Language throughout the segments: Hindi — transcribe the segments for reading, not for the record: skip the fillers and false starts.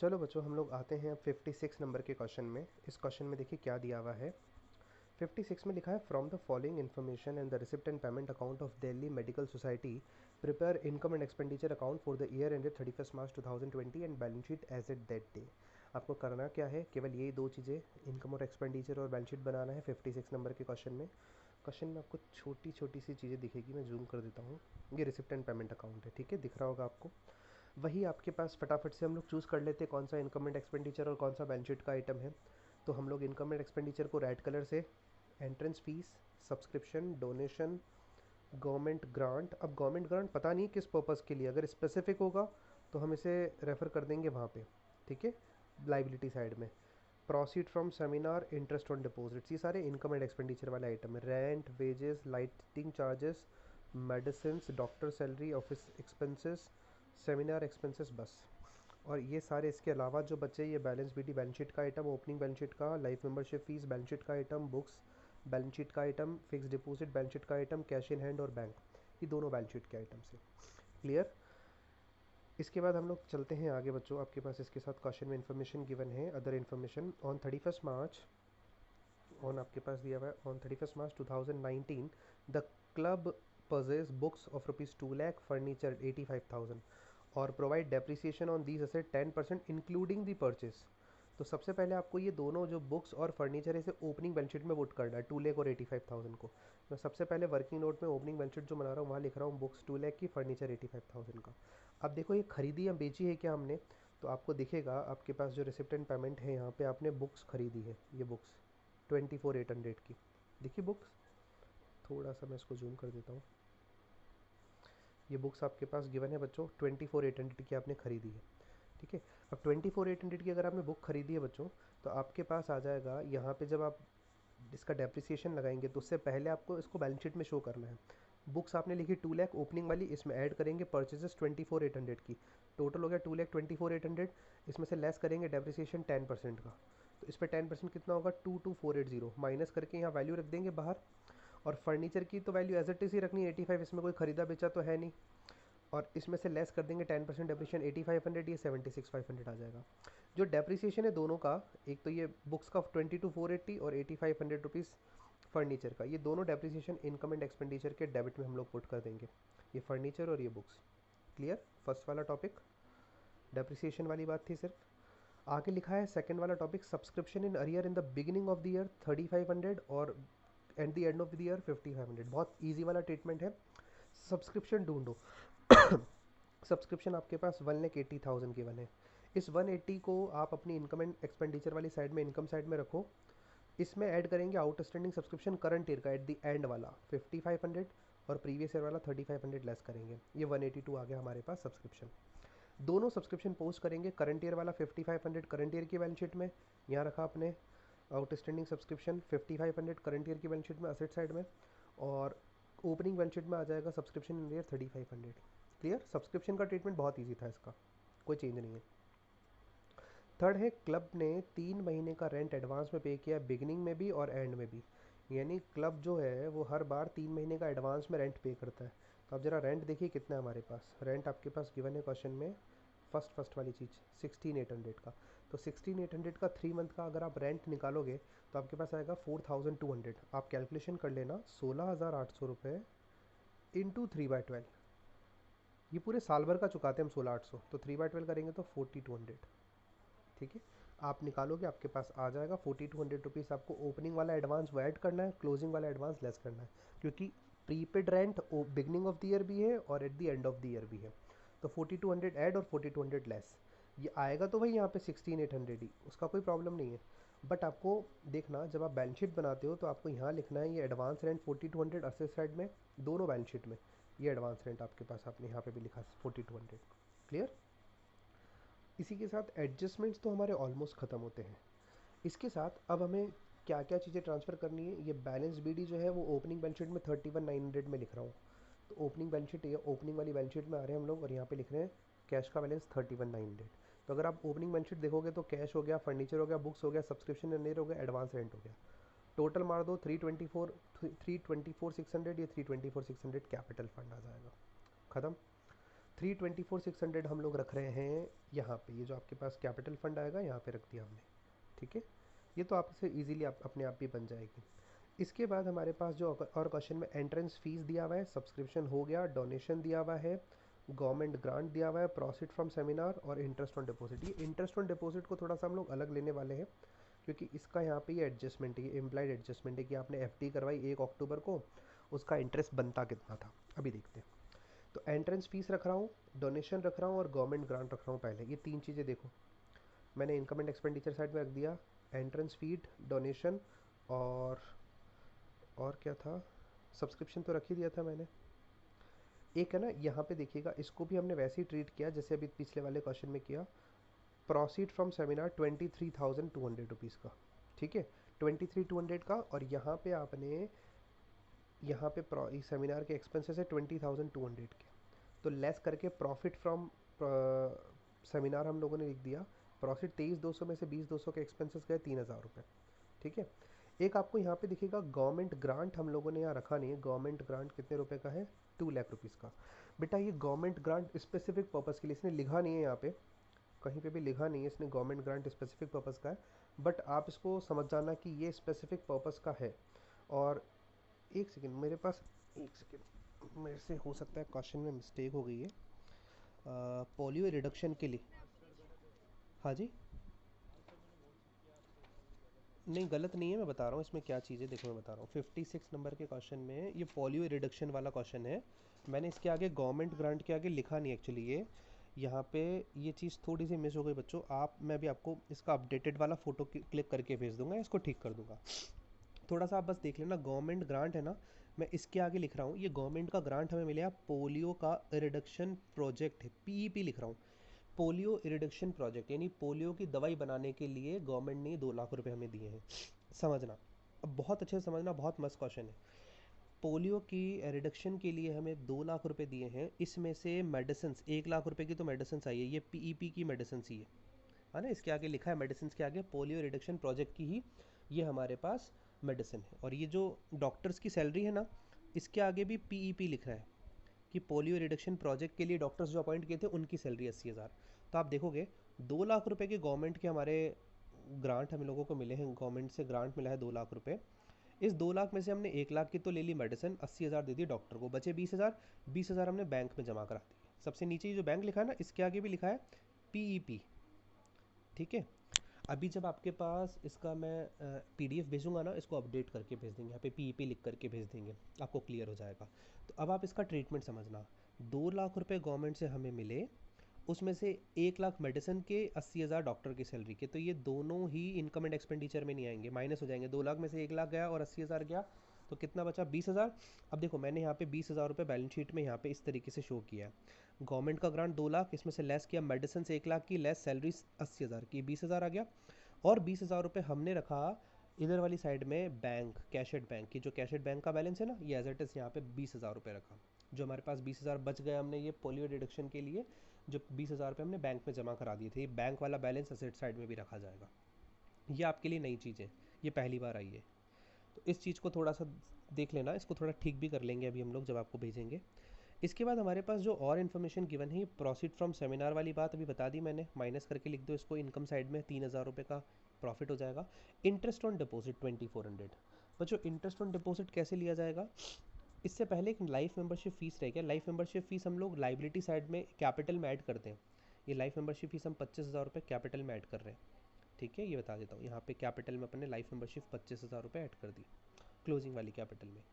चलो बच्चों, हम लोग आते हैं अब 56 नंबर के क्वेश्चन में। इस क्वेश्चन में देखिए क्या दिया हुआ है। 56 में लिखा है, from the following information and the receipt and payment account of Delhi medical society prepare income and expenditure account for the year ended 31 March 2020 and balance sheet as at that day. आपको करना क्या है, केवल ये दो चीज़ें, इनकम और एक्सपेंडिचर और बैलेंस शीट बनाना है 56 नंबर के क्वेश्चन में। क्वेश्चन में आपको छोटी छोटी सी चीज़ें दिखेगी, मैं जूम कर देता हूँ। ये रिसिप्ट एंड पेमेंट अकाउंट है, ठीक है, दिख रहा होगा आपको। वही आपके पास फटाफट से हम लोग चूज़ कर लेते हैं कौन सा इनकम एंड एक्सपेंडिचर और कौन सा बैलेंस शीट का आइटम है। तो हम लोग इनकम एंड एक्सपेंडिचर को रेड कलर से, entrance fees, subscription, donation, government grant. अब गवर्नमेंट ग्रांट पता नहीं किस पर्पज़ के लिए, अगर स्पेसिफिक होगा तो हम इसे रेफ़र कर देंगे वहाँ पे, ठीक है, लाइबिलिटी साइड में। Proceed from seminar, interest on deposits, ये सारे इनकम एंड एक्सपेंडिचर वाले आइटम है। Rent, wages, lighting charges, medicine, doctor salary, office expenses, seminar expenses, बस। और ये सारे इसके अलावा जो बचे, ये बैलेंस बीडी बैलेंस शीट का आइटम, ओपनिंग बैलेंस शीट का, life membership fees balance sheet का आइटम, बुक्स बैलेंस शीट का item, fix deposit balance sheet का आइटम, कैश इन हैंड और बैंक, ये दोनों बैलेंस शीट के आइटम से। क्लियर। इसके बाद हम लोग चलते हैं आगे बच्चों। आपके पास इसके साथ क्वेश्चन में इन्फॉर्मेशन गिवन है, other information on 31 March, on आपके पास दिया हुआ है on 31 March 2019 the club purchase books of rupees 2 lakh, furniture 85,000 और provide depreciation on these asset 10% including the purchase. तो सबसे पहले आपको ये दोनों जो बुक्स और फर्नीचर है इसे ओपनिंग बैलेंस शीट में पुट करना है, 2 लाख और 85,000 को। मैं सबसे पहले वर्किंग नोट में ओपनिंग बैलेंस शीट जो बना रहा हूँ वहाँ लिख रहा हूँ बुक्स 2 लाख की, फर्नीचर 85,000 का। अब देखो ये खरीदी या बेची है क्या हमने, तो आपको दिखेगा आपके पास जो रिसिप्ट एंड पेमेंट है, यहाँ पे आपने बुक्स खरीदी है, ये बुक्स 24,800 की, देखिए बुक्स। थोड़ा सा मैं इसको जूम कर देता हूँ। ये बुक्स आपके पास गिवन है बच्चों, 24,800 की आपने खरीदी है, ठीक है। अब 24,800 की अगर आपने बुक खरीदी है बच्चों, तो आपके पास आ जाएगा यहाँ पे, जब आप इसका डेप्रिसिएशन लगाएंगे तो उससे पहले आपको इसको बैलेंस शीट में शो करना है। बुक्स आपने लिखी 2 लाख ओपनिंग वाली, इसमें ऐड करेंगे परचेजेस 24,800 की, टोटल हो गया 2,24,800। इसमें से लेस करेंगे डेप्रिसिएशन 10% का, तो इस पर 10% कितना होगा, 22,480, माइनस करके यहाँ वैल्यू रख देंगे बाहर। और फर्नीचर की तो वैल्यू एज इट इज़ ही रखनी है 85, इसमें कोई खरीदा बेचा तो है नहीं। और इसमें से लेस कर देंगे 10% डेप्रिसिएशन, 8500, ये 76,500 आ जाएगा। जो डेप्रिसिएशन है दोनों का, एक तो ये बुक्स का 22,480 और 8,500 रुपीज़ फर्नीचर का, ये दोनों डेप्रिसिएशन इनकम एंड एक्सपेंडिचर के डेबिट में हम लोग पुट कर देंगे, ये फर्नीचर और ये बुक्स। क्लियर, फर्स्ट वाला टॉपिक डेप्रिसिएशन वाली बात थी सिर्फ। आगे लिखा है सेकंड वाला topic, subscription in arrear in the beginning of the year 3500 और at the end of the year 5500। बहुत ईजी वाला ट्रीटमेंट है। सब्सक्रिप्शन ढूंढो। सब्सक्रिप्शन आपके पास 1,80,000 की वन है। इस 180 को आप अपनी इनकम एंड एक्सपेंडिचर वाली साइड में, इनकम साइड में रखो। इसमें ऐड करेंगे आउटस्टैंडिंग सब्सक्रिप्शन करंट ईयर का एट द एंड वाला 5500 और प्रीवियस ईयर वाला 3500 लेस करेंगे, ये 182 आ गया हमारे पास सब्सक्रिप्शन। दोनों सब्सक्रिप्शन पोस्ट करेंगे, करंट ईयर वाला 5500 करंट ईयर की बैलेंस शीट में, यहाँ रखा आपने आउटस्टैंडिंग सब्सक्रिप्शन 5500 करंट ईयर की बैलेंस शीट में असेट साइड में, और ओपनिंग बैलेंस शीट में आ जाएगा subscription in year 3500। Clear, subscription का ट्रीटमेंट बहुत ईजी था, इसका कोई चेंज नहीं है। थर्ड है, क्लब ने 3 महीने का रेंट एडवांस में पे किया, बिगिनिंग में भी और एंड में भी। यानी क्लब जो है वो हर बार 3 महीने का एडवांस में रेंट पे करता है। तो अब जरा रेंट देखिए कितना है हमारे पास। रेंट आपके पास गिवन है क्वेश्चन में, फर्स्ट वाली चीज़ 16,800 का। तो 16,800 का 3 मंथ का अगर आप रेंट निकालोगे तो आपके पास आएगा 4,200। आप कैलकुलेशन कर लेना, 16,800 रुपये इंटू 3/12, ये पूरे साल भर का चुकाते हैं हम 16,800, तो 3/12 करेंगे तो 4,200, ठीक है। आप निकालोगे आपके पास आ जाएगा 4,200 रुपीज़। आपको ओपनिंग वाला एडवांस वो ऐड करना है, क्लोजिंग वाला एडवांस लेस करना है, क्योंकि prepaid rent beginning of the year भी है और at the end of the year भी है। तो 4,200 ऐड और 4,200 लेस, ये आएगा तो वही यहाँ पे 16,800 ही, उसका कोई प्रॉब्लम नहीं है। बट आपको देखना, जब आप बैलेंस शीट बनाते हो तो आपको यहाँ लिखना है ये एडवांस रेंट 4,200 असेट साइड में, दोनों बैलेंस शीट में। ये एडवांस रेंट आपके पास आपने यहाँ पे भी लिखा 4,200। क्लियर। इसी के साथ एडजस्टमेंट्स तो हमारे ऑलमोस्ट ख़त्म होते हैं। इसके साथ अब हमें क्या क्या चीज़ें ट्रांसफ़र करनी है, ये बैलेंस बीडी जो है वो ओपनिंग बैलेंस शीट में 31,900 में लिख रहा हूँ। तो ओपनिंग बैलेंस शीट, ये ओपनिंग वाली बैलेंस शीट में आ रहे हैं हम लोग, और यहाँ पे लिख रहे हैं कैश का बैलेंस 31,900। तो अगर आप ओपनिंग बैलेंस शीट देखोगे तो कैश हो गया, फर्नीचर हो गया, बुक्स हो गया, सब्सक्रिप्शन एंड हो गया, एडवांस रेंट हो गया। टोटल मार दो 324,600, ये 324,600 कैपिटल फंड आ जाएगा। ख़त्म। 324,600 हम लोग रख रहे हैं यहाँ पे। ये जो आपके पास कैपिटल फंड आएगा यहाँ पे रख दिया हमने, ठीक है। ये तो आपसे इजीली आप अपने आप भी बन जाएगी। इसके बाद हमारे पास जो और क्वेश्चन में एंट्रेंस फीस दिया हुआ है, सब्सक्रिप्शन हो गया, डोनेशन दिया हुआ है, गवर्नमेंट ग्रांट दिया हुआ है, प्रोसीड फ्रॉम सेमिनार और इंटरेस्ट ऑन डिपॉजिट। ये इंटरेस्ट ऑन डिपॉजिट को थोड़ा सा हम लोग अलग लेने वाले हैं, क्योंकि इसका यहाँ पे ये एडजस्टमेंट है, ये इम्प्लाइड एडजस्टमेंट है कि आपने एफडी करवाई 1 अक्टूबर को, उसका इंटरेस्ट बनता कितना था अभी देखते हैं। तो एंट्रेंस फीस रख रहा हूँ, डोनेशन रख रहा हूँ और गवर्नमेंट ग्रांट रख रहा हूँ। पहले ये 3 चीज़ें देखो, मैंने इनकम एंड एक्सपेंडिचर साइड में रख दिया, एंट्रेंस फीड, डोनेशन और क्या था, सब्सक्रिप्शन तो रख ही दिया था मैंने। एक है ना यहाँ पे देखिएगा, इसको भी हमने वैसे ही ट्रीट किया जैसे अभी पिछले वाले क्वेश्चन में किया। प्रोसीड फ्रॉम सेमिनार 23,200 रुपीज़ का, ठीक है, 23,200 का। और यहाँ पे आपने यहाँ पे सेमिनार के एक्सपेंसेस है 20,200 के, तो लेस करके प्रॉफिट फ्रॉम सेमिनार हम लोगों ने लिख दिया। प्रॉफिट 23,200 में से 20,200 के एक्सपेंसेस गए 3,000 रुपये, ठीक है। एक आपको यहाँ पे दिखेगा गवर्नमेंट ग्रांट हम लोगों ने यहाँ रखा नहीं है। गवर्नमेंट ग्रांट कितने रुपए का है, 2 लाख रुपीज़ का। बेटा ये गवर्नमेंट ग्रांट स्पेसिफिक पर्पज़ के लिए, इसने लिखा नहीं है यहाँ पे, कहीं पे भी लिखा नहीं है इसने गवर्नमेंट ग्रांट स्पेसिफिक पर्पज़ का है, बट आप इसको समझ जाना कि ये स्पेसिफिक पर्पज़ का है। और एक सेकेंड मेरे पास, एक सेकेंड मेरे से हो सकता है क्वेश्चन में मिस्टेक हो गई है। पोलियो रिडक्शन के लिए, हाँ जी, नहीं गलत नहीं है, मैं बता रहा हूँ इसमें क्या चीज़ है। देखो मैं बता रहा हूँ, 56 नंबर के क्वेश्चन में ये पोलियो रिडक्शन वाला क्वेश्चन है। मैंने इसके आगे गवर्नमेंट ग्रांट के आगे लिखा नहीं एक्चुअली, ये यहाँ पे ये चीज़ थोड़ी सी मिस हो गई बच्चों। मैं भी आपको इसका अपडेटेड वाला फ़ोटो क्लिक करके भेज दूंगा, इसको ठीक कर दूंगा। थोड़ा सा आप बस देख लेना, गवर्नमेंट ग्रांट है ना, मैं इसके आगे लिख रहा हूँ, ये गवर्नमेंट का ग्रांट हमें मिलेगा, पोलियो का रिडक्शन प्रोजेक्ट है, पीईपी लिख रहा हूँ। पोलियो रिडक्शन प्रोजेक्ट यानी पोलियो की दवाई बनाने के लिए गवर्नमेंट ने 2 लाख रुपए हमें दिए हैं, समझना। अब बहुत अच्छे से समझना, बहुत मस्त क्वेश्चन है। पोलियो की रिडक्शन के लिए हमें 2 लाख रुपए दिए हैं, इसमें से मेडिसिन 1 लाख रुपए की तो मेडिसिन आई है, ये पीईपी की मेडिसिन ही है ना। इसके आगे लिखा है मेडिसिन के आगे पोलियो रिडक्शन प्रोजेक्ट की ही ये हमारे पास मेडिसिन है। और ये जो डॉक्टर्स की सैलरी है ना, इसके आगे भी पीईपी लिख रहा है कि पोलियो रिडक्शन प्रोजेक्ट के लिए डॉक्टर्स जो अपॉइंट किए थे उनकी सैलरी 80,000। तो आप देखोगे 2 लाख रुपए के गवर्नमेंट के हमारे ग्रांट हम लोगों को मिले हैं, गवर्नमेंट से ग्रांट मिला है 2 लाख रुपए। इस 2 लाख में से हमने 1 लाख की तो ले ली मेडिसिन, 80,000 दे दी डॉक्टर को, बचे 20,000। 20,000 हमने बैंक में जमा करा दिए। सबसे नीचे जो बैंक लिखा है ना, इसके आगे भी लिखा है पीईपी, ठीक है। अभी जब आपके पास इसका मैं पीडीएफ भेजूंगा ना, इसको अपडेट करके भेज देंगे, यहाँ पे पीईपी लिख करके भेज देंगे, आपको क्लियर हो जाएगा। तो अब आप इसका ट्रीटमेंट समझना, 2 लाख रुपए गवर्नमेंट से हमें मिले, उसमें से 1 लाख मेडिसिन के, 80,000 डॉक्टर की सैलरी के, तो ये दोनों ही इनकम एंड एक्सपेंडिचर में नहीं आएंगे, माइनस हो जाएंगे। 2 लाख में से 1 लाख गया और 80,000 गया, तो कितना बचा, 20,000। अब देखो मैंने यहाँ पे 20,000 रुपये बैलेंस शीट में यहाँ पे इस तरीके से शो किया है। गवर्नमेंट का ग्रांट 2 लाख, इसमें से लेस किया मेडिसिन से 1 लाख की, लेस सैलरी 80,000 की, 20,000 आ गया। और 20,000 रुपये हमने रखा इधर वाली साइड में बैंक, कैशेड बैंक की, जो कैशेड बैंक का बैलेंस है ना, ये एज इट इज़ यहाँ पे 20,000 रुपये रखा। जो हमारे पास 20,000 बच गए, हमने ये पोलियो रिडक्शन के लिए जो 20,000 रुपये हमने बैंक में जमा करा दिए थे, ये बैंक वाला बैलेंस असेट साइड में भी रखा जाएगा। ये आपके लिए नई चीज़ है, ये पहली बार आई है, तो इस चीज़ को थोड़ा सा देख लेना, इसको थोड़ा ठीक भी कर लेंगे अभी हम लोग जब आपको भेजेंगे। इसके बाद हमारे पास जो और इन्फॉर्मेशन गिवन है, प्रोसीड फ्रॉम सेमिनार वाली बात अभी बता दी मैंने, माइनस करके लिख दो इसको इनकम साइड में, 3,000 रुपये का प्रॉफिट हो जाएगा। Interest on deposit 2,400। बच्चों इंटरेस्ट ऑन डिपॉजिट कैसे लिया जाएगा, इससे पहले एक लाइफ मेंबरशिप फीस रह गया। लाइफ मेंबरशिप फीस हम लोग लाइबिलिटी साइड में कैपिटल में ऐड करते हैं। ये लाइफ मेंबरशिप फीस हम 25,000 रुपये कैपिटल में ऐड कर रहे हैं, ठीक है, ये बता देता हूँ। यहाँ पे कैपिटल में अपने लाइफ मेंबरशिप 25,000 रुपये ऐड कर दी क्लोजिंग वाली कैपिटल में,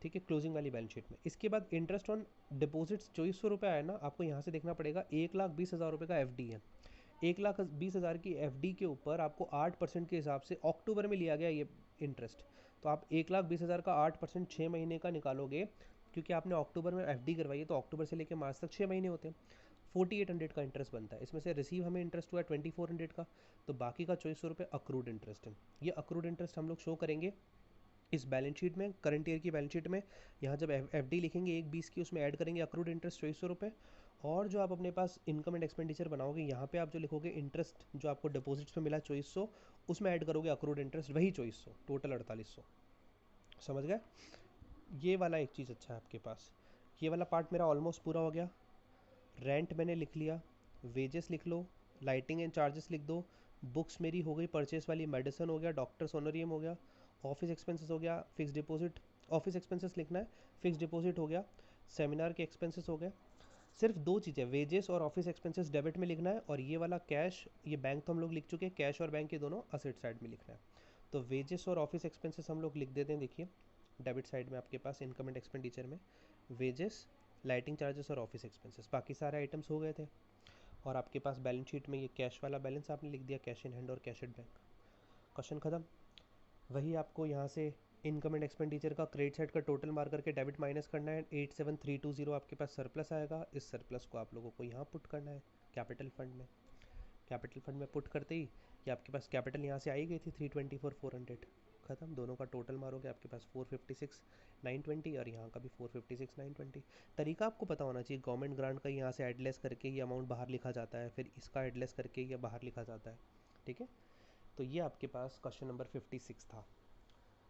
ठीक है, क्लोजिंग वाली बैलेंस शीट में। इसके बाद इंटरेस्ट ऑन डिपॉजिट्स 2,400 रुपये आया ना, आपको यहाँ से देखना पड़ेगा 1,20,000 रुपये का एफडी है। 1,20,000 की एफडी के ऊपर आपको 8% के हिसाब से अक्टूबर में लिया गया ये इंटरेस्ट। तो आप 1,20,000 का 8% 6 महीने का निकालोगे, क्योंकि आपने अक्टूबर में एफडी करवाई है, तो अक्टूबर से लेकर मार्च तक 6 महीने होते हैं। 4,800 का इंटरेस्ट बनता है, इसमें से रिसीव हमें इंटरेस्ट हुआ 2,400 का, तो बाकी का 2,400 रुपये अक्रूड इंटरेस्ट है। ये अक्रूड इंटरेस्ट हम लोग शो करेंगे इस बैलेंस शीट में, करंट ईयर की बैलेंस शीट में। यहाँ जब एफडी लिखेंगे 1,20 की, उसमें ऐड करेंगे अक्रूड इंटरेस्ट 2,400 रुपये। और जो आप अपने पास इनकम एंड एक्सपेंडिचर बनाओगे, यहाँ पे आप जो लिखोगे इंटरेस्ट जो आपको डिपॉजिट्स में मिला 2,400, उसमें ऐड करोगे अक्रूड इंटरेस्ट वही 2,400, टोटल 4,800। समझ गए, ये वाला एक चीज़ अच्छा है आपके पास। ये वाला पार्ट मेरा ऑलमोस्ट पूरा हो गया। रेंट मैंने लिख लिया, वेजेस लिख लो, लाइटिंग एंड चार्जेस लिख दो, बुक्स मेरी हो गई परचेस वाली, मेडिसिन हो गया, डॉक्टर्स ऑनरियम हो गया, ऑफिस एक्सपेंसेस हो गया, फिक्स डिपॉजिट, ऑफिस एक्सपेंसेस लिखना है, फिक्स डिपॉजिट हो गया, सेमिनार के एक्सपेंसेस हो गए। सिर्फ दो चीज़ें, वेजेस और ऑफिस एक्सपेंसेस डेबिट में लिखना है, और ये वाला कैश, ये बैंक तो हम लोग लिख चुके हैं, कैश और बैंक के दोनों असेट साइड में लिखना है। तो वेजेस और ऑफिस एक्सपेंसेस हम लोग लिख देते हैं। देखिए डेबिट साइड में आपके पास इनकम एंड एक्सपेंडिचर में वेजेस, लाइटिंग चार्जेस और ऑफिस एक्सपेंसेस, बाकी सारे आइटम्स हो गए थे। और आपके पास बैलेंस शीट में ये कैश वाला बैलेंस आपने लिख दिया, कैश इन हैंड और कैश एट बैंक। क्वेश्चन खत्म। वही आपको यहाँ से इनकम एंड एक्सपेंडिचर का क्रेडिट साइड का टोटल मार करके डेबिट माइनस करना है। 87320 आपके पास सरप्लस आएगा। इस सरप्लस को आप लोगों को यहाँ पुट करना है कैपिटल फंड में। कैपिटल फंड में पुट करते ही ये आपके पास कैपिटल यहाँ से आई गई थी 324,400, खत्म। दोनों का टोटल मारोगे आपके पास 456,920, और यहाँ का भी 456,920। तरीका आपको पता होना चाहिए, गवर्नमेंट ग्रांट का यहाँ से एडलेस करके ये अमाउंट बाहर लिखा जाता है, फिर इसका एडलेस करके ये बाहर लिखा जाता है, ठीक है। तो ये आपके पास क्वेश्चन नंबर 56 था।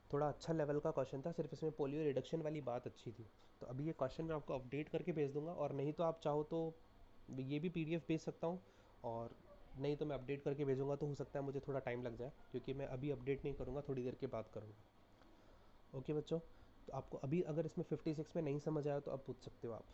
थोड़ा अच्छा लेवल का क्वेश्चन था, सिर्फ इसमें पोलियो रिडक्शन वाली बात अच्छी थी। तो अभी ये क्वेश्चन मैं आपको अपडेट करके भेज दूंगा, और नहीं तो आप चाहो तो ये भी पीडीएफ भेज सकता हूँ, और नहीं तो मैं अपडेट करके भेजूंगा। तो हो सकता है मुझे थोड़ा टाइम लग जाए, क्योंकि मैं अभी अपडेट नहीं करूँगा, थोड़ी देर के बाद करूँगा। ओके बच्चों, तो आपको अभी अगर इसमें 56 में नहीं समझ आया तो आप पूछ सकते हो आप।